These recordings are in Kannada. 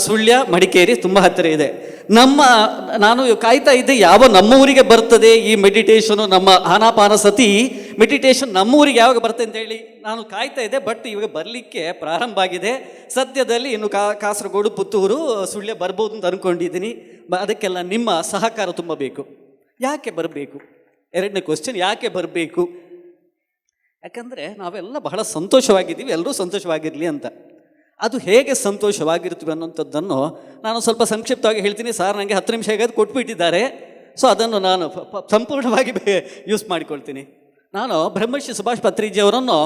ಸುಳ್ಯ ಮಡಿಕೇರಿ ತುಂಬ ಹತ್ತಿರ ಇದೆ. ನಾನು ಕಾಯ್ತಾ ಇದ್ದೆ ಯಾವ ನಮ್ಮ ಊರಿಗೆ ಬರ್ತದೆ ಈ ಮೆಡಿಟೇಷನು, ನಮ್ಮ ಆನಾಪಾನಸತಿ ಮೆಡಿಟೇಷನ್ ನಮ್ಮ ಊರಿಗೆ ಯಾವಾಗ ಬರ್ತದೆ ಅಂತ ಹೇಳಿ ನಾನು ಕಾಯ್ತಾ ಇದ್ದೆ. ಬಟ್ ಇವಾಗ ಬರಲಿಕ್ಕೆ ಪ್ರಾರಂಭ ಆಗಿದೆ. ಸದ್ಯದಲ್ಲಿ ಇನ್ನು ಕಾಸರಗೋಡು, ಪುತ್ತೂರು, ಸುಳ್ಯ ಬರ್ಬೋದು ಅಂತ ಅಂದ್ಕೊಂಡಿದ್ದೀನಿ. ಅದಕ್ಕೆಲ್ಲ ನಿಮ್ಮ ಸಹಕಾರ ತುಂಬ ಬೇಕು. ಯಾಕೆ ಬರಬೇಕು? ಎರಡನೇ ಕ್ವಶನ್, ಯಾಕೆ ಬರಬೇಕು? ಯಾಕಂದರೆ ನಾವೆಲ್ಲ ಬಹಳ ಸಂತೋಷವಾಗಿದ್ದೀವಿ, ಎಲ್ಲರೂ ಸಂತೋಷವಾಗಿರಲಿ ಅಂತ. ಅದು ಹೇಗೆ ಸಂತೋಷವಾಗಿರ್ತೀವಿ ಅನ್ನೋಂಥದ್ದನ್ನು ನಾನು ಸ್ವಲ್ಪ ಸಂಕ್ಷಿಪ್ತವಾಗಿ ಹೇಳ್ತೀನಿ. ಸಾರ್ ನನಗೆ 10 ನಿಮಿಷ ಹೇಗಾದ್ರು ಕೊಟ್ಬಿಟ್ಟಿದ್ದಾರೆ, ಸೊ ಅದನ್ನು ನಾನು ಸಂಪೂರ್ಣವಾಗಿ ಯೂಸ್ ಮಾಡಿಕೊಳ್ತೀನಿ. ನಾನು ಬ್ರಹ್ಮಶ್ರೀ ಸುಭಾಷ್ ಪತ್ರಿಜಿಯವರನ್ನು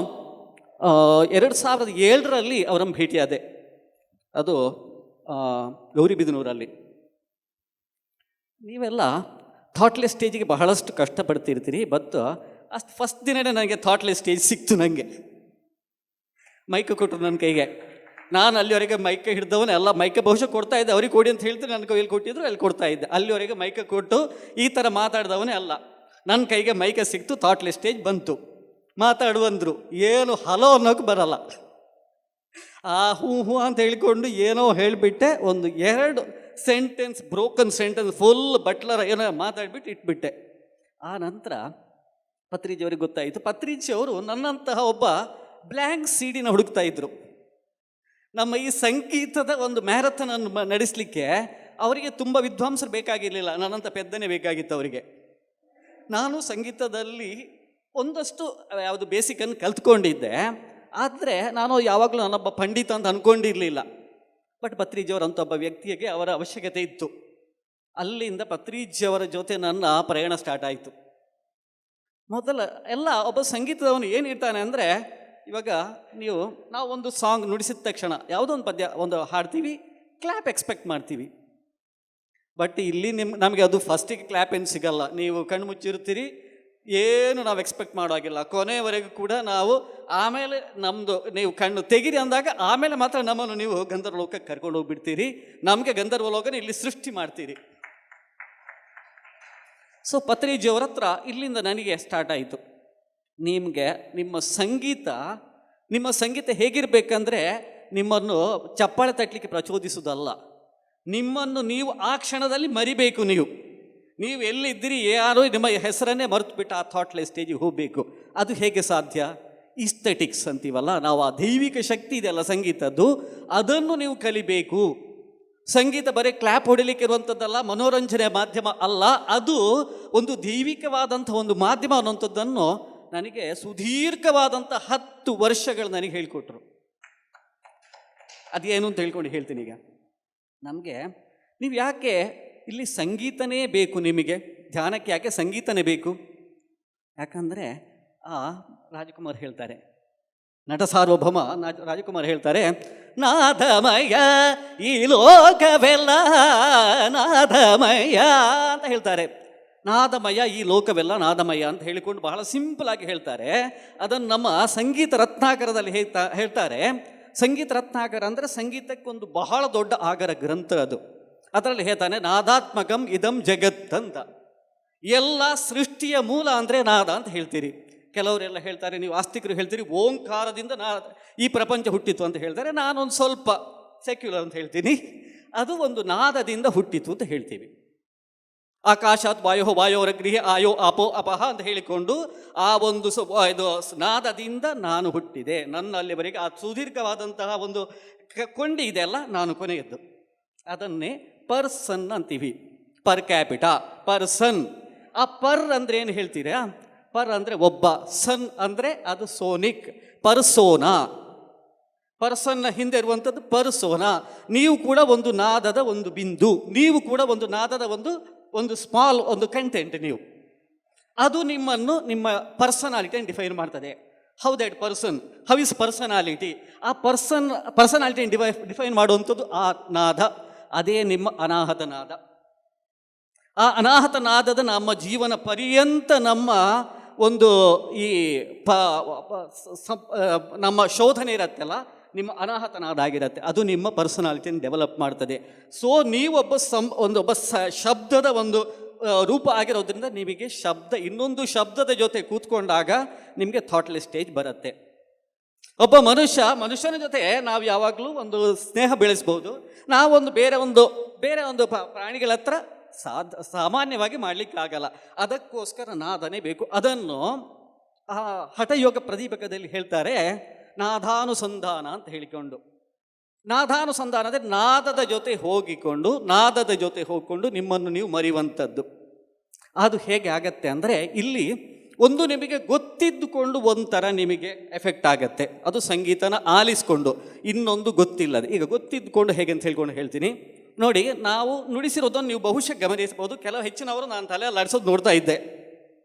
2007ರಲ್ಲಿ ಅವರನ್ನು ಭೇಟಿಯಾದೆ. ಅದು ಗೌರಿಬಿದನೂರಲ್ಲಿ. ನೀವೆಲ್ಲ ಥಾಟ್ಲೆಸ್ ಸ್ಟೇಜಿಗೆ ಬಹಳಷ್ಟು ಕಷ್ಟಪಡ್ತಿರ್ತೀರಿ. ಬಟ್ ಅಷ್ಟು ಫಸ್ಟ್ ದಿನವೇ ನನಗೆ ಥಾಟ್ಲೆಸ್ ಸ್ಟೇಜ್ ಸಿಕ್ತು. ನನಗೆ ಮೈಕ್ ಕೊಟ್ಟರು ನನ್ನ ಕೈಗೆ. ನಾನು ಅಲ್ಲಿವರೆಗೆ ಮೈಕ ಹಿಡಿದವನೇ ಎಲ್ಲ. ಮೈಕ ಬಹುಶಃ ಕೊಡ್ತಾ ಇದ್ದೆ, ಅವ್ರಿಗೆ ಕೊಡಿ ಅಂತ ಹೇಳ್ತೀನಿ, ನನ್ನ ಕೈಯಲ್ಲಿ ಕೊಟ್ಟಿದ್ರು, ಅಲ್ಲಿ ಕೊಡ್ತಾ ಇದ್ದೆ. ಅಲ್ಲಿವರೆಗೆ ಮೈಕ ಕೊಟ್ಟು ಈ ಥರ ಮಾತಾಡಿದವನೇ ಅಲ್ಲ. ನನ್ನ ಕೈಗೆ ಮೈಕ ಸಿಕ್ತು, ಥಾಟ್ಲೆಸ್ ಸ್ಟೇಜ್ ಬಂತು. ಮಾತಾಡುವಂದರು, ಏನು ಹಲೋ ಅನ್ನೋಕೆ ಬರಲ್ಲ. ಹ್ಞೂ ಹ್ಞೂ ಅಂತ ಹೇಳಿಕೊಂಡು ಏನೋ ಹೇಳಿಬಿಟ್ಟೆ. ಒಂದು 2 sentence, broken sentence, full butler ಏನೋ ಮಾತಾಡ್ಬಿಟ್ಟು ಇಟ್ಬಿಟ್ಟೆ. ಆ ನಂತರ ಪತ್ರಿಜಿಯವ್ರಿಗೆ ಗೊತ್ತಾಯಿತು. ಪತ್ರಿಜಿಯವರು ನನ್ನಂತಹ ಒಬ್ಬ ಬ್ಲ್ಯಾಂಕ್ ಸಿಡಿನ ಹುಡುಕ್ತಾ ಇದ್ರು. ನಮ್ಮ ಈ ಸಂಗೀತದ ಒಂದು ಮ್ಯಾರಥನನ್ನು ನಡೆಸಲಿಕ್ಕೆ ಅವರಿಗೆ ತುಂಬ ವಿದ್ವಾಂಸರು ಬೇಕಾಗಿರಲಿಲ್ಲ, ನನ್ನಂಥ ಪೆದ್ದನೇ ಬೇಕಾಗಿತ್ತು ಅವರಿಗೆ. ನಾನು ಸಂಗೀತದಲ್ಲಿ ಒಂದಷ್ಟು ಯಾವುದು ಬೇಸಿಕನ್ನು ಕಲ್ತ್ಕೊಂಡಿದ್ದೆ. ಆದರೆ ನಾನು ಯಾವಾಗಲೂ ನಾನೊಬ್ಬ ಪಂಡಿತ ಅಂತ ಅಂದ್ಕೊಂಡಿರಲಿಲ್ಲ. ಬಟ್ ಪತ್ರಿಜಿಯವರಂಥ ಒಬ್ಬ ವ್ಯಕ್ತಿಗೆ ಅವರ ಅವಶ್ಯಕತೆ ಇತ್ತು. ಅಲ್ಲಿಂದ ಪತ್ರಿಜಿಯವರ ಜೊತೆ ನನ್ನ ಪ್ರಯಾಣ ಸ್ಟಾರ್ಟ್ ಆಯಿತು. ಮೊದಲ ಎಲ್ಲ ಒಬ್ಬ ಸಂಗೀತದವನು ಏನಿರ್ತಾನೆ ಅಂದರೆ, ಇವಾಗ ನಾವು ಒಂದು ಸಾಂಗ್ ನುಡಿಸಿದ ತಕ್ಷಣ ಯಾವುದೋ ಒಂದು ಪದ್ಯ ಒಂದು ಹಾಡ್ತೀವಿ, ಕ್ಲ್ಯಾಪ್ ಎಕ್ಸ್ಪೆಕ್ಟ್ ಮಾಡ್ತೀವಿ. ಬಟ್ ಇಲ್ಲಿ ನಮಗೆ ಅದು ಫಸ್ಟಿಗೆ ಕ್ಲ್ಯಾಪ್ ಏನು ಸಿಗಲ್ಲ. ನೀವು ಕಣ್ಣು ಮುಚ್ಚಿರ್ತೀರಿ, ಏನು ನಾವು ಎಕ್ಸ್ಪೆಕ್ಟ್ ಮಾಡೋವಾಗಿಲ್ಲ. ಕೊನೆಯವರೆಗೂ ಕೂಡ ನಾವು ಆಮೇಲೆ ನಮ್ಮದು ನೀವು ಕಣ್ಣು ತೆಗಿರಿ ಅಂದಾಗ ಆಮೇಲೆ ಮಾತ್ರ ನಮ್ಮನ್ನು ನೀವು ಗಂಧರ್ವ ಲೋಕಕ್ಕೆ ಕರ್ಕೊಂಡು ಹೋಗ್ಬಿಡ್ತೀರಿ. ನಮಗೆ ಗಂಧರ್ವ ಲೋಕನ ಇಲ್ಲಿ ಸೃಷ್ಟಿ ಮಾಡ್ತೀರಿ. ಸೊ ಪತ್ರಿಜಿಯವರ ಹತ್ರ ಇಲ್ಲಿಂದ ನನಗೆ ಸ್ಟಾರ್ಟ್ ಆಯಿತು. ನಿಮ್ಮ ಸಂಗೀತ ಹೇಗಿರಬೇಕಂದ್ರೆ ನಿಮ್ಮನ್ನು ಚಪ್ಪಾಳೆ ತಟ್ಟಲಿಕ್ಕೆ ಪ್ರಚೋದಿಸುವುದಲ್ಲ. ನಿಮ್ಮನ್ನು ನೀವು ಆ ಕ್ಷಣದಲ್ಲಿ ಮರಿಬೇಕು. ನೀವು ಎಲ್ಲಿದ್ದೀರಿ, ಯಾರೋ ನಿಮ್ಮ ಹೆಸರನ್ನೇ ಮರೆತುಬಿಟ್ಟು ಆ ಥಾಟ್ಲೆಸ್ ಸ್ಟೇಜಿಗೆ ಹೋಗಬೇಕು. ಅದು ಹೇಗೆ ಸಾಧ್ಯ? ಇಸ್ಥೆಟಿಕ್ಸ್ ಅಂತೀವಲ್ಲ ನಾವು, ಆ ದೈವಿಕ ಶಕ್ತಿ ಇದೆಯಲ್ಲ ಸಂಗೀತದ್ದು, ಅದನ್ನು ನೀವು ಕಲಿಬೇಕು. ಸಂಗೀತ ಬರೀ ಕ್ಲ್ಯಾಪ್ ಹೊಡಿಲಿಕ್ಕೆ ಇರುವಂಥದ್ದಲ್ಲ, ಮನೋರಂಜನೆ ಮಾಧ್ಯಮ ಅಲ್ಲ, ಅದು ಒಂದು ದೈವಿಕವಾದಂಥ ಒಂದು ಮಾಧ್ಯಮ ಅನ್ನುವಂಥದ್ದನ್ನು ನನಗೆ ಸುದೀರ್ಘವಾದಂಥ 10 ವರ್ಷಗಳು ನನಗೆ ಹೇಳಿಕೊಟ್ರು. ಅದೇನು ಅಂತ ಹೇಳ್ಕೊಂಡು ಹೇಳ್ತೀನಿ. ಈಗ ನಮಗೆ ನೀವು ಯಾಕೆ ಇಲ್ಲಿ ಸಂಗೀತನೇ ಬೇಕು, ನಿಮಗೆ ಧ್ಯಾನಕ್ಕೆ ಯಾಕೆ ಸಂಗೀತನೇ ಬೇಕು? ಯಾಕಂದರೆ ರಾಜಕುಮಾರ್ ಹೇಳ್ತಾರೆ, ನಟ ಸಾರ್ವಭೌಮ ರಾಜಕುಮಾರ್ ಹೇಳ್ತಾರೆ, ನಾದಮಯ ಈ ಲೋಕವೆಲ್ಲ ನಾದಮಯ ಅಂತ ಹೇಳ್ತಾರೆ. ನಾದಮಯ ಈ ಲೋಕವೆಲ್ಲ ನಾದಮಯ ಅಂತ ಹೇಳಿಕೊಂಡು ಬಹಳ ಸಿಂಪಲ್ ಆಗಿ ಹೇಳ್ತಾರೆ. ಅದನ್ನು ನಮ್ಮ ಸಂಗೀತ ರತ್ನಾಕರದಲ್ಲಿ ಹೇಳ್ತಾರೆ. ಸಂಗೀತ ರತ್ನಾಕರ ಅಂದರೆ ಸಂಗೀತಕ್ಕೊಂದು ಬಹಳ ದೊಡ್ಡ ಆಗರ ಗ್ರಂಥ ಅದು. ಅದರಲ್ಲಿ ಹೇಳ್ತಾನೆ, ನಾದಾತ್ಮಕಂ ಇದಂ ಜಗತ್ ಅಂತ. ಎಲ್ಲ ಸೃಷ್ಟಿಯ ಮೂಲ ಅಂದರೆ ನಾದ ಅಂತ ಹೇಳ್ತೀರಿ. ಕೆಲವರೆಲ್ಲ ಹೇಳ್ತಾರೆ, ನೀವು ಆಸ್ತಿಕರು ಹೇಳ್ತೀರಿ ಓಂಕಾರದಿಂದ ಈ ಪ್ರಪಂಚ ಹುಟ್ಟಿತು ಅಂತ ಹೇಳ್ತಾರೆ. ನಾನೊಂದು ಸ್ವಲ್ಪ ಸೆಕ್ಯುಲರ್ ಅಂತ ಹೇಳ್ತೀನಿ, ಅದು ಒಂದು ನಾದದಿಂದ ಹುಟ್ಟಿತು ಅಂತ ಹೇಳ್ತೀವಿ. ಆಕಾಶಾತ್ ವಾಯೋರಗ್ರಿಹಿ ಆಯೋ ಅಪೋ ಅಪಹ ಅಂತ ಹೇಳಿಕೊಂಡು ಆ ಒಂದು ಇದು ನಾದದಿಂದ ನಾನು ಹುಟ್ಟಿದೆ. ನನ್ನ ಅಲ್ಲಿವರೆಗೆ ಆ ಸುದೀರ್ಘವಾದಂತಹ ಒಂದು ಕೊಂಡಿ ಇದೆಯಲ್ಲ, ನಾನು ಕೊನೆಯದ್ದು. ಅದನ್ನೇ ಪರ್ಸನ್ ಅಂತೀವಿ. Per capita, person. ಆ ಪರ್ ಅಂದರೆ ಏನು ಹೇಳ್ತೀರಾ? ಪರ್ ಅಂದರೆ ಒಬ್ಬ, ಸನ್ ಅಂದರೆ ಅದು ಸೋನಿಕ್, ಪರ್ಸೋನಾ. ಪರ್ಸನ್ನ ಹಿಂದೆ ಇರುವಂಥದ್ದು ಪರ್ಸೋನಾ. ನೀವು ಕೂಡ ಒಂದು ನಾದದ ಒಂದು ಬಿಂದು, ನೀವು ಕೂಡ ಒಂದು ನಾದದ ಒಂದು ಸ್ಮಾಲ್ ಒಂದು ಕಂಟೆಂಟ್. ನೀವು ಅದು ನಿಮ್ಮನ್ನು ನಿಮ್ಮ ಪರ್ಸನಾಲಿಟಿಯನ್ನು ಡಿಫೈನ್ ಮಾಡ್ತದೆ. How that person, how is personality. ಆ ಪರ್ಸನಾಲಿಟಿಯನ್ನು ಡಿಫೈನ್ ಮಾಡುವಂಥದ್ದು ಆ ನಾದ. ಅದೇ ನಿಮ್ಮ ಅನಾಹತ ನಾದ. ಆ ಅನಾಹತ ನಾದದ ನಮ್ಮ ಜೀವನ ಪರ್ಯಂತ ನಮ್ಮ ಒಂದು ಈ ನಮ್ಮ ಶೋಧನೆ ಇರತ್ತಲ್ಲ, ನಿಮ್ಮ ಅನಾಹತನಾದ ಆಗಿರುತ್ತೆ. ಅದು ನಿಮ್ಮ ಪರ್ಸನಾಲಿಟಿಯನ್ನು ಡೆವಲಪ್ ಮಾಡ್ತದೆ. ಸೊ ನೀವೊಬ್ಬ ಒಬ್ಬ ಶಬ್ದದ ಒಂದು ರೂಪ ಆಗಿರೋದ್ರಿಂದ ನಿಮಗೆ ಇನ್ನೊಂದು ಶಬ್ದದ ಜೊತೆ ಕೂತ್ಕೊಂಡಾಗ ನಿಮಗೆ ಥಾಟ್ಲೆಸ್ ಸ್ಟೇಜ್ ಬರುತ್ತೆ. ಒಬ್ಬ ಮನುಷ್ಯನ ಜೊತೆ ನಾವು ಯಾವಾಗಲೂ ಒಂದು ಸ್ನೇಹ ಬೆಳೆಸ್ಬೋದು. ನಾವೊಂದು ಬೇರೆ ಒಂದು ಪ್ರಾಣಿಗಳ ಹತ್ರ ಸಾಮಾನ್ಯವಾಗಿ ಮಾಡಲಿಕ್ಕಾಗಲ್ಲ. ಅದಕ್ಕೋಸ್ಕರ ನಾದನೇ ಬೇಕು. ಅದನ್ನು ಹಠಯೋಗ ಪ್ರದೀಪಕದಲ್ಲಿ ಹೇಳ್ತಾರೆ ನಾದಾನುಸಂಧಾನ ಅಂತ ಹೇಳಿಕೊಂಡು. ನಾದಾನುಸಂಧಾನ ಅಂದರೆ ನಾದದ ಜೊತೆ ಹೋಗಿಕೊಂಡು ನಿಮ್ಮನ್ನು ನೀವು ಮರೆಯುವಂಥದ್ದು. ಅದು ಹೇಗೆ ಆಗತ್ತೆ ಅಂದರೆ, ಇಲ್ಲಿ ಒಂದು ನಿಮಗೆ ಗೊತ್ತಿದ್ದುಕೊಂಡು ಒಂಥರ ನಿಮಗೆ ಎಫೆಕ್ಟ್ ಆಗತ್ತೆ, ಅದು ಸಂಗೀತನ ಆಲಿಸ್ಕೊಂಡು. ಇನ್ನೊಂದು ಗೊತ್ತಿಲ್ಲದೆ. ಈಗ ಗೊತ್ತಿದ್ದುಕೊಂಡು ಹೇಗೆ ಅಂತ ಹೇಳ್ತೀನಿ ನೋಡಿ. ನಾವು ನುಡಿಸಿರೋದನ್ನು ನೀವು ಬಹುಶಃ ಗಮನಿಸಬಹುದು. ಕೆಲವು ಹೆಚ್ಚಿನವರು ನಾನು ತಲೆ ಅಲ್ಲಾಡಿಸೋದು ನೋಡ್ತಾ ಇದ್ದೆ.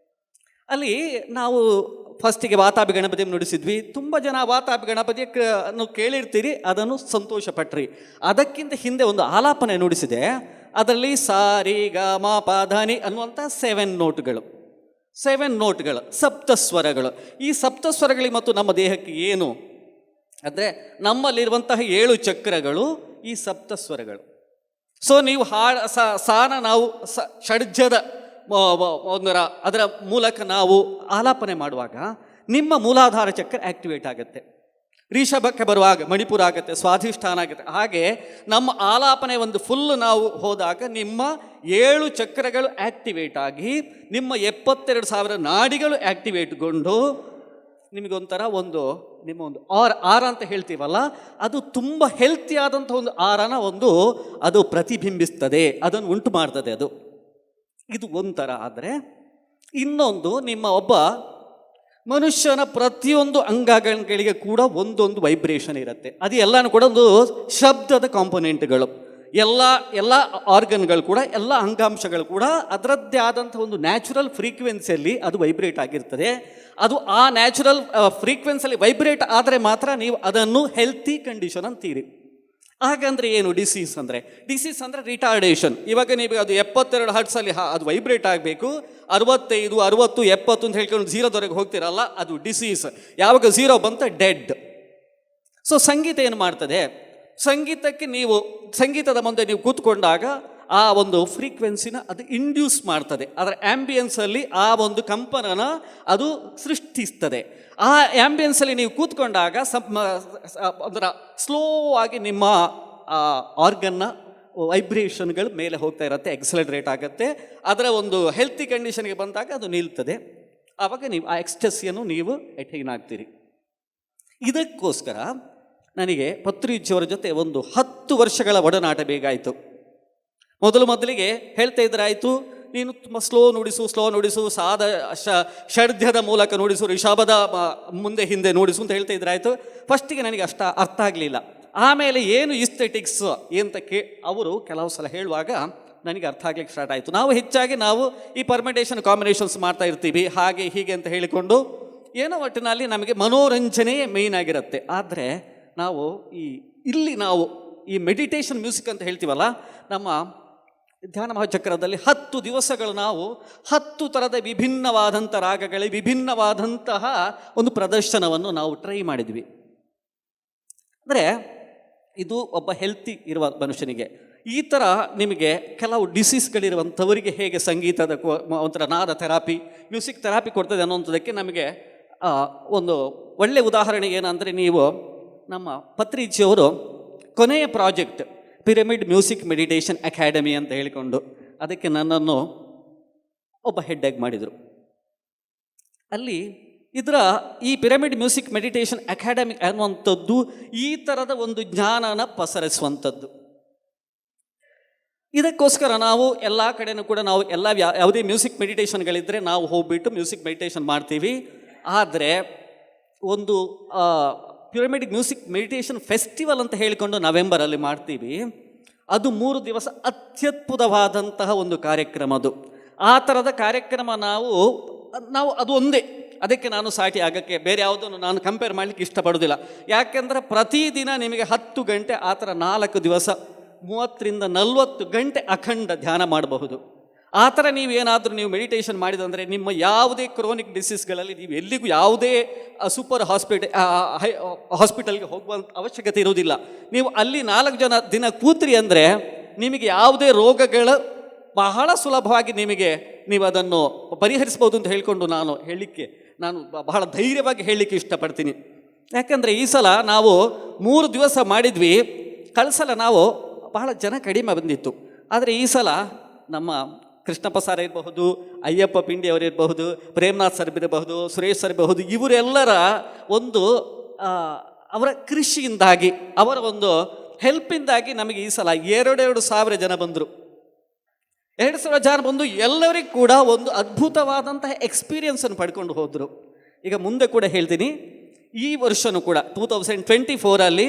ಅಲ್ಲಿ ನಾವು ಫಸ್ಟಿಗೆ ವಾತಾಪಿ ಗಣಪತಿ ನುಡಿಸಿದ್ವಿ. ತುಂಬ ಜನ ವಾತಾಪಿ ಗಣಪತಿಯ ಕೇಳಿರ್ತೀರಿ, ಅದನ್ನು ಸಂತೋಷಪಟ್ರಿ. ಅದಕ್ಕಿಂತ ಹಿಂದೆ ಒಂದು ಆಲಾಪನೆ ನುಡಿಸಿದೆ. ಅದರಲ್ಲಿ ಸಾ ರಿ ಗ ಮ ಪ ಧ ನಿ ಅನ್ನುವಂಥ 7 ನೋಟ್ಗಳು, ಸಪ್ತಸ್ವರಗಳು. ಈ ಸಪ್ತಸ್ವರಗಳಿಗೆ ಮತ್ತು ನಮ್ಮ ದೇಹಕ್ಕೆ ಏನು ಅಂದರೆ, ನಮ್ಮಲ್ಲಿರುವಂತಹ 7 ಚಕ್ರಗಳು ಈ ಸಪ್ತಸ್ವರಗಳು. ಸೊ ನೀವು ಸಾನ ನಾವು ಷಡ್ಜದ ಅದರ ಮೂಲಕ ನಾವು ಆಲಾಪನೆ ಮಾಡುವಾಗ ನಿಮ್ಮ ಮೂಲಾಧಾರ ಚಕ್ರ ಆಕ್ಟಿವೇಟ್ ಆಗುತ್ತೆ. ರಿಷಭಕ್ಕೆ ಬರುವಾಗ ಮಣಿಪುರ ಆಗುತ್ತೆ, ಸ್ವಾಧಿಷ್ಠಾನ ಆಗುತ್ತೆ. ಹಾಗೆ ನಮ್ಮ ಆಲಾಪನೆ ಒಂದು ಫುಲ್ ನಾವು ಹೋದಾಗ ನಿಮ್ಮ 7 ಚಕ್ರಗಳು ಆಕ್ಟಿವೇಟ್ ಆಗಿ ನಿಮ್ಮ 72,000 ನಾಡಿಗಳು ಆಕ್ಟಿವೇಟ್ಗೊಂಡು ನಿಮಗೊಂಥರ ನಿಮ್ಮ ಒಂದು ಆರ ಅಂತ ಹೇಳ್ತೀವಲ್ಲ, ಅದು ತುಂಬ ಹೆಲ್ತಿ ಆದಂಥ ಒಂದು ಆರನ ಅದು ಪ್ರತಿಬಿಂಬಿಸ್ತದೆ, ಅದನ್ನು ಉಂಟು ಮಾಡ್ತದೆ. ಇದು ಒಂಥರ. ಆದರೆ ಇನ್ನೊಂದು, ನಿಮ್ಮ ಒಬ್ಬ ಮನುಷ್ಯನ ಪ್ರತಿಯೊಂದು ಅಂಗಗಳಿಗೆ ಕೂಡ ಒಂದೊಂದು ವೈಬ್ರೇಷನ್ ಇರುತ್ತೆ. ಅದು ಎಲ್ಲನೂ ಕೂಡ ಒಂದು ಶಬ್ದದ ಕಾಂಪೊನೆಂಟ್ಗಳು. ಎಲ್ಲ ಆರ್ಗನ್ಗಳು ಕೂಡ, ಎಲ್ಲ ಅಂಗಾಂಶಗಳು ಕೂಡ ಅದರದ್ದೇ ಆದಂಥ ಒಂದು ನ್ಯಾಚುರಲ್ ಫ್ರೀಕ್ವೆನ್ಸಿಯಲ್ಲಿ ಅದು ವೈಬ್ರೇಟ್ ಆಗಿರ್ತದೆ. ಅದು ಆ ನ್ಯಾಚುರಲ್ ಫ್ರೀಕ್ವೆನ್ಸಿಯಲ್ಲಿ ವೈಬ್ರೇಟ್ ಆದರೆ ಮಾತ್ರ ನೀವು ಅದನ್ನು ಹೆಲ್ತಿ ಕಂಡೀಷನ್ ಅಂತೀರಿ. ಹಾಗಂದ್ರೆ ಏನು ಡಿಸೀಸ್ ಅಂದರೆ ರಿಟಾರ್ಡೇಷನ್. ಇವಾಗ ನೀವು ಅದು 72 ಹರ್ಟ್ಸಲ್ಲಿ ಅದು ವೈಬ್ರೇಟ್ ಆಗಬೇಕು. 65, 60, 70 ಅಂತ ಹೇಳ್ಕೊಂಡು 0ದವರೆಗೆ ಹೋಗ್ತಿರಲ್ಲ, ಅದು ಡಿಸೀಸ್. ಯಾವಾಗ 0 ಬಂತ ಡೆಡ್. ಸೊ ಸಂಗೀತ ಏನು ಮಾಡ್ತದೆ, ಸಂಗೀತದ ಮುಂದೆ ನೀವು ಕೂತ್ಕೊಂಡಾಗ ಆ ಒಂದು ಫ್ರೀಕ್ವೆನ್ಸಿನ ಅದು ಇಂಡ್ಯೂಸ್ ಮಾಡ್ತದೆ. ಅದರ ಆ್ಯಂಬಿಯನ್ಸಲ್ಲಿ ಆ ಒಂದು ಕಂಪನನ ಅದು ಸೃಷ್ಟಿಸ್ತದೆ. ಆ ಆ್ಯಂಬಿಯನ್ಸಲ್ಲಿ ನೀವು ಕೂತ್ಕೊಂಡಾಗ ಅದರ ಸ್ಲೋ ಆಗಿ ನಿಮ್ಮ ಆರ್ಗನ್ನ ವೈಬ್ರೇಷನ್ಗಳು ಮೇಲೆ ಹೋಗ್ತಾ ಇರುತ್ತೆ, ಎಕ್ಸಲರೇಟ್ ಆಗುತ್ತೆ. ಅದರ ಒಂದು ಹೆಲ್ತಿ ಕಂಡೀಷನ್ಗೆ ಬಂದಾಗ ಅದು ನಿಲ್ತದೆ. ಆವಾಗ ನೀವು ಆ ಎಕ್ಸ್ಟಸಿಯನ್ನು ನೀವು ಅಟೈನ್ ಆಗ್ತೀರಿ. ಇದಕ್ಕೋಸ್ಕರ ನನಗೆ ಪತ್ರಿಜಿಯವರ ಜೊತೆ ಒಂದು 10 ವರ್ಷಗಳ ಒಡನಾಟ ಬೇಕಾಯಿತು. ಮೊದಲಿಗೆ ಹೇಳ್ತಾ ಇದ್ರಾಯಿತು, ನೀನು ತುಂಬ ಸ್ಲೋ ನುಡಿಸು, ಷಡ್ಜದ ಮೂಲಕ ನುಡಿಸು, ರಿಷಭದ ಮುಂದೆ ಹಿಂದೆ ನುಡಿಸು ಅಂತ ಹೇಳ್ತಾ ಇದ್ರಾಯಿತು. ಫಸ್ಟಿಗೆ ನನಗೆ ಅಷ್ಟು ಅರ್ಥ ಆಗಲಿಲ್ಲ. ಆಮೇಲೆ ಏನು ಇಸ್ಥೆಟಿಕ್ಸ್ ಅಂತ ಅವರು ಕೆಲವು ಸಲ ಹೇಳುವಾಗ ನನಗೆ ಅರ್ಥ ಆಗ್ಲಿಕ್ಕೆ ಸ್ಟಾರ್ಟ್ ಆಯಿತು. ನಾವು ಹೆಚ್ಚಾಗಿ ಈ ಪರ್ಮಿಟೇಷನ್ ಕಾಂಬಿನೇಷನ್ಸ್ ಮಾಡ್ತಾ ಇರ್ತೀವಿ, ಹಾಗೆ ಹೀಗೆ ಅಂತ ಹೇಳಿಕೊಂಡು ಏನೋ ಒಟ್ಟಿನಲ್ಲಿ ನಮಗೆ ಮನೋರಂಜನೆಯೇ ಮೇಯ್ನ್ ಆಗಿರುತ್ತೆ. ಆದರೆ ನಾವು ಈ ಮೆಡಿಟೇಷನ್ ಮ್ಯೂಸಿಕ್ ಅಂತ ಹೇಳ್ತೀವಲ್ಲ, ನಮ್ಮ ಧ್ಯಾನ ಮಹಾಚಕ್ರದಲ್ಲಿ 10 ದಿವಸಗಳು ನಾವು 10 ಥರದ ವಿಭಿನ್ನವಾದಂಥ ರಾಗಗಳ ವಿಭಿನ್ನವಾದಂತಹ ಒಂದು ಪ್ರದರ್ಶನವನ್ನು ನಾವು ಟ್ರೈ ಮಾಡಿದ್ವಿ. ಅಂದರೆ ಇದು ಒಬ್ಬ ಹೆಲ್ತಿ ಇರುವ ಮನುಷ್ಯನಿಗೆ. ಈ ಥರ ನಿಮಗೆ ಕೆಲವು ಡಿಸೀಸ್ಗಳಿರುವಂಥವರಿಗೆ ಹೇಗೆ ಸಂಗೀತದ ಒಂಥರ ನಾದ ಥೆರಾಪಿ, ಮ್ಯೂಸಿಕ್ ಥೆರಾಪಿ ಕೊಡ್ತದೆ ಅನ್ನೋಂಥದ್ದಕ್ಕೆ ನಮಗೆ ಒಂದು ಒಳ್ಳೆಯ ಉದಾಹರಣೆ ಏನಂದರೆ, ನೀವು ನಮ್ಮ ಪತ್ರಿಜಿಯವರು ಕೊನೆಯ project pyramid music meditation academy ಅಂತ ಹೇಳಿಕೊಂಡು ಅದಕ್ಕೆ ನನ್ನನ್ನು ಒಬ್ಬ ಹೆಡ್ಡಾಗಿ ಮಾಡಿದರು. ಅಲ್ಲಿ ಈ ಪಿರಮಿಡ್ ಮ್ಯೂಸಿಕ್ ಮೆಡಿಟೇಷನ್ ಅಕಾಡೆಮಿ ಅನ್ನುವಂಥದ್ದು ಈ ಥರದ ಒಂದು ಜ್ಞಾನನ ಪಸರಿಸುವಂಥದ್ದು. ಇದಕ್ಕೋಸ್ಕರ ನಾವು ಎಲ್ಲ ಕಡೆನೂ ಕೂಡ ಯಾವುದೇ ಮ್ಯೂಸಿಕ್ ಮೆಡಿಟೇಷನ್ಗಳಿದ್ದರೆ ನಾವು ಹೋಗ್ಬಿಟ್ಟು ಮ್ಯೂಸಿಕ್ ಮೆಡಿಟೇಷನ್ ಮಾಡ್ತೀವಿ. ಆದರೆ ಒಂದು ಪಿರಮಿಡ್ ಮ್ಯೂಸಿಕ್ ಮೆಡಿಟೇಷನ್ ಫೆಸ್ಟಿವಲ್ ಅಂತ ಹೇಳಿಕೊಂಡು ನವೆಂಬರಲ್ಲಿ ಮಾಡ್ತೀವಿ. ಅದು 3 ದಿವಸ ಅತ್ಯದ್ಭುತವಾದಂತಹ ಒಂದು ಕಾರ್ಯಕ್ರಮ. ಆ ಥರದ ಕಾರ್ಯಕ್ರಮ ನಾವು ಅದು ಒಂದೇ, ಅದಕ್ಕೆ ನಾನು ಸಾಟಿ ಆಗೋಕ್ಕೆ ಬೇರೆ ಯಾವುದನ್ನು ನಾನು ಕಂಪೇರ್ ಮಾಡಲಿಕ್ಕೆ ಇಷ್ಟಪಡೋದಿಲ್ಲ. ಯಾಕೆಂದರೆ ಪ್ರತಿದಿನ ನಿಮಗೆ 10 ಗಂಟೆ ಆ ಥರ 4 ದಿವಸ 30 ರಿಂದ 40 ಗಂಟೆ ಅಖಂಡ ಧ್ಯಾನ ಮಾಡಬಹುದು. ಆ ಥರ ನೀವೇನಾದರೂ ನೀವು ಮೆಡಿಟೇಷನ್ ಮಾಡಿದಂದರೆ ನಿಮ್ಮ ಯಾವುದೇ ಕ್ರೋನಿಕ್ ಡಿಸೀಸ್ಗಳಲ್ಲಿ ನೀವು ಎಲ್ಲಿಗೂ ಯಾವುದೇ ಸೂಪರ್ ಹಾಸ್ಪಿಟಲ್ಗೆ ಹೋಗುವಂಥ ಅವಶ್ಯಕತೆ ಇರುವುದಿಲ್ಲ. ನೀವು ಅಲ್ಲಿ 4 ದಿನ ಕೂತ್ರಿ ಅಂದರೆ ನಿಮಗೆ ಯಾವುದೇ ರೋಗಗಳು ಬಹಳ ಸುಲಭವಾಗಿ ನೀವು ಅದನ್ನು ಪರಿಹರಿಸ್ಬೋದು ಅಂತ ಹೇಳಿಕೊಂಡು ನಾನು ಬಹಳ ಧೈರ್ಯವಾಗಿ ಹೇಳಲಿಕ್ಕೆ ಇಷ್ಟಪಡ್ತೀನಿ. ಯಾಕಂದರೆ ಈ ಸಲ ನಾವು 3 ದಿವಸ ಮಾಡಿದ್ವಿ. ಕಳೆದ ಸಲ ನಾವು ಬಹಳ ಜನ ಕಡಿಮೆ ಬಂದಿತ್ತು. ಆದರೆ ಈ ಸಲ ನಮ್ಮ ಕೃಷ್ಣಪ್ಪ ಸರ್ ಇರಬಹುದು, ಅಯ್ಯಪ್ಪ ಪಿಂಡಿ ಅವರಿರಬಹುದು, ಪ್ರೇಮ್ನಾಥ್ ಸರ್ ಇರಬಹುದು, ಸುರೇಶ್ ಸರ್ ಇರಬಹುದು, ಇವರೆಲ್ಲರ ಒಂದು ಅವರ ಕೃಷಿಯಿಂದಾಗಿ, ಅವರ ಒಂದು ಹೆಲ್ಪಿಂದಾಗಿ ನಮಗೆ ಈ ಸಲ 2,000 ಜನ ಬಂದರು. 2,000 ಜನ ಬಂದು ಎಲ್ಲರಿಗೂ ಕೂಡ ಒಂದು ಅದ್ಭುತವಾದಂತಹ ಎಕ್ಸ್ಪೀರಿಯನ್ಸನ್ನು ಪಡ್ಕೊಂಡು ಹೋದರು. ಈಗ ಮುಂದೆ ಕೂಡ ಹೇಳ್ತೀನಿ, ಈ ವರ್ಷವೂ ಕೂಡ 2024 11,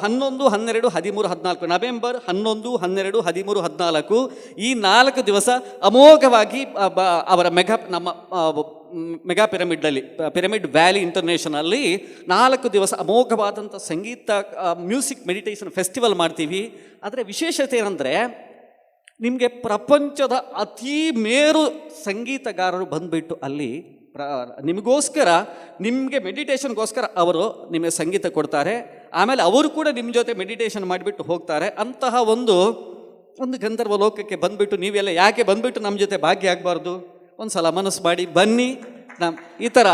12, 13, 14 ನವೆಂಬರ್ 11, 12, 13, 14 ಈ 4 ದಿವಸ ಅಮೋಘವಾಗಿ ಅವರ ನಮ್ಮ ಮೆಗಾ ಪಿರಮಿಡ್ ವ್ಯಾಲಿ ಇಂಟರ್ನ್ಯಾಷನಲ್ಲಿ 4 ದಿವಸ ಅಮೋಘವಾದಂಥ ಸಂಗೀತ ಮ್ಯೂಸಿಕ್ ಮೆಡಿಟೇಷನ್ ಫೆಸ್ಟಿವಲ್ ಮಾಡ್ತೀವಿ. ಅದರ ವಿಶೇಷತೆ ಏನಂದರೆ ನಿಮಗೆ ಪ್ರಪಂಚದ ಅತೀ ಮೇರು ಸಂಗೀತಗಾರರು ಬಂದುಬಿಟ್ಟು ಅಲ್ಲಿ ನಿಮಗೋಸ್ಕರ, ನಿಮಗೆ ಮೆಡಿಟೇಷನ್ಗೋಸ್ಕರ ಅವರು ನಿಮಗೆ ಸಂಗೀತ ಕೊಡ್ತಾರೆ. ಆಮೇಲೆ ಅವರು ಕೂಡ ನಿಮ್ಮ ಜೊತೆ ಮೆಡಿಟೇಷನ್ ಮಾಡಿಬಿಟ್ಟು ಹೋಗ್ತಾರೆ. ಅಂತಹ ಒಂದು ಗಂಧರ್ವ ಲೋಕಕ್ಕೆ ಬಂದುಬಿಟ್ಟು ನೀವೆಲ್ಲ ಯಾಕೆ ಬಂದುಬಿಟ್ಟು ನಮ್ಮ ಜೊತೆ ಭಾಗಿಯಾಗಬಾರ್ದು? ಒಂದು ಸಲ ಮನಸ್ಸು ಮಾಡಿ ಬನ್ನಿ. ಈ ಥರ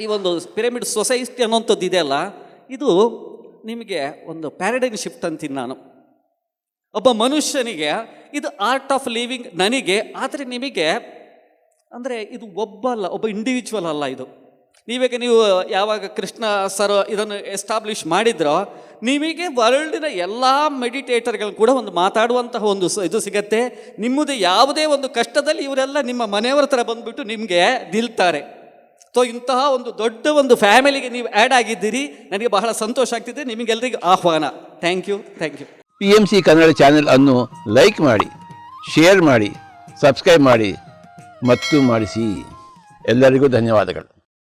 ಈ ಒಂದು ಪಿರಮಿಡ್ ಸೊಸೈಟಿ ಅನ್ನೋಂಥದ್ದು ಇದೆಯಲ್ಲ, ಇದು ನಿಮಗೆ ಒಂದು ಪ್ಯಾರಡೈಮ್ ಶಿಫ್ಟ್ ಅಂತೀನಿ ನಾನು. ಒಬ್ಬ ಮನುಷ್ಯನಿಗೆ ಇದು ಆರ್ಟ್ ಆಫ್ ಲಿವಿಂಗ್ ನನಗೆ. ಆದರೆ ನಿಮಗೆ ಅಂದರೆ ಇದು ಒಬ್ಬ ಇಂಡಿವಿಜುವಲ್ ಅಲ್ಲ. ಇದು ನೀವು ಯಾವಾಗ ಕೃಷ್ಣ ಸರ್ ಇದನ್ನು ಎಸ್ಟಾಬ್ಲಿಷ್ ಮಾಡಿದ್ರೋ, ನಿಮಗೆ ವರ್ಲ್ಡಿನ ಎಲ್ಲ ಮೆಡಿಟೇಟರ್ಗಳು ಕೂಡ ಒಂದು ಮಾತಾಡುವಂತಹ ಒಂದು ಇದು ಸಿಗತ್ತೆ. ನಿಮ್ಮದು ಯಾವುದೇ ಒಂದು ಕಷ್ಟದಲ್ಲಿ ಇವರೆಲ್ಲ ನಿಮ್ಮ ಮನೆಯವರ ಥರ ಬಂದುಬಿಟ್ಟು ನಿಮಗೆ ನಿಲ್ತಾರೆ. ಸೊ ಇಂತಹ ಒಂದು ದೊಡ್ಡ ಒಂದು ಫ್ಯಾಮಿಲಿಗೆ ನೀವು ಆ್ಯಡ್ ಆಗಿದ್ದೀರಿ. ನನಗೆ ಬಹಳ ಸಂತೋಷ ಆಗ್ತಿದೆ. ನಿಮಗೆಲ್ಲರಿಗೂ ಆಹ್ವಾನ. Thank you. PMC Kannada channel ಅನ್ನು ಲೈಕ್ ಮಾಡಿ, ಶೇರ್ ಮಾಡಿ, ಸಬ್ಸ್ಕ್ರೈಬ್ ಮಾಡಿ ಮತ್ತು ಮಾಡಿಸಿ. ಎಲ್ಲರಿಗೂ ಧನ್ಯವಾದಗಳು.